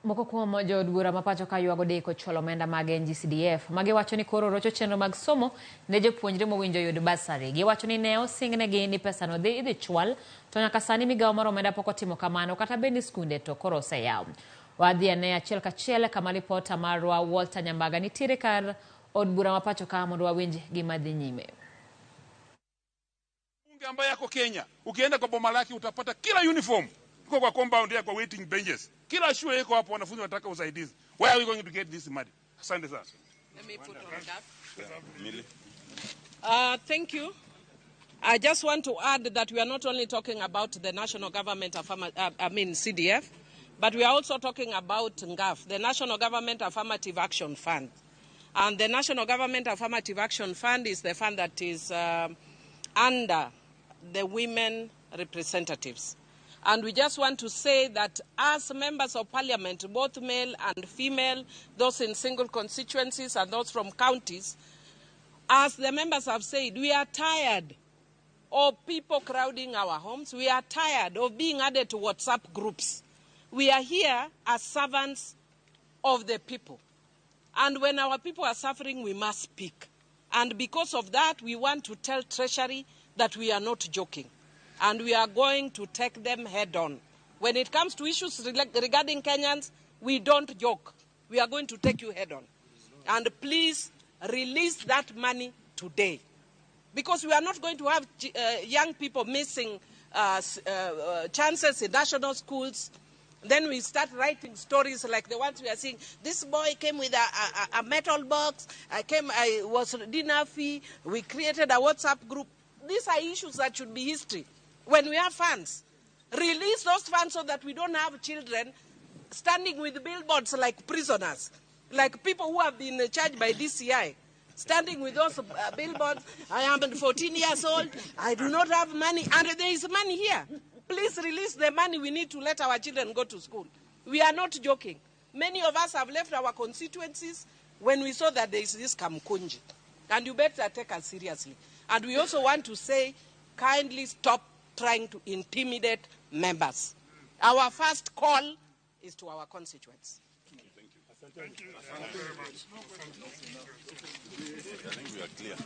Moko kuom Jood bura mapacho ka yuago deko chwalo omenda mag CDP. Magi wacho ni koro rocho chenro mag somo ne jopuonjre mowinjo yud basari. Giwacho ni ne osingnegi ni pesano idhi chwal, to nyaka sani migawo mar omenda pok otimo kamano, kata bende skunde to koro oseyaw. Wadhi ane achiel kachiel kama ripota marwa Walter Nyambaga nitiere kar od bura mapacho ka mondo wawinj gima dhi nyime. Bunge ambaye yako Kenya, ukienda kwa boma lake utapata kila uniform kwa compound ya kwa waiting benches. Kila shule iko hapo, wanafunzi wanataka usaidizi. Where are we going to get this money? Asante sana. Let me put on that. Thank you. I just want to add that we are not only talking about the national government, CDP, but we are also talking about NGAF, the National Government Affirmative Action Fund. And the National Government Affirmative Action Fund is the fund that is under the women representatives. And we just want to say that as members of parliament, both male and female, those in single constituencies and those from counties, as the members have said, we are tired of people crowding our homes. We are tired of being added to WhatsApp groups. We are here as servants of the people. And when our people are suffering, we must speak. And because of that, we want to tell Treasury that we are not joking. And we are going to take them head on. When it comes to issues regarding Kenyans, we don't joke. We are going to take you head on. And please release that money today. Because we are not going to have young people missing chances in national schools. Then we start writing stories like the ones we are seeing. This boy came with a metal box. I was dinner fee. We created a WhatsApp group. These are issues that should be history. When we have funds, release those funds so that we don't have children standing with billboards like prisoners, like people who have been charged by DCI, standing with those billboards. I am 14 years old. I do not have money. And there is money here. Please release the money we need to let our children go to school. We are not joking. Many of us have left our constituencies when we saw that there is this kamkunji. And you better take us seriously. And we also want to say, kindly stop trying to intimidate members. Our first call is to our constituents. Thank you. Thank you. Thank you very much. I think we are clear.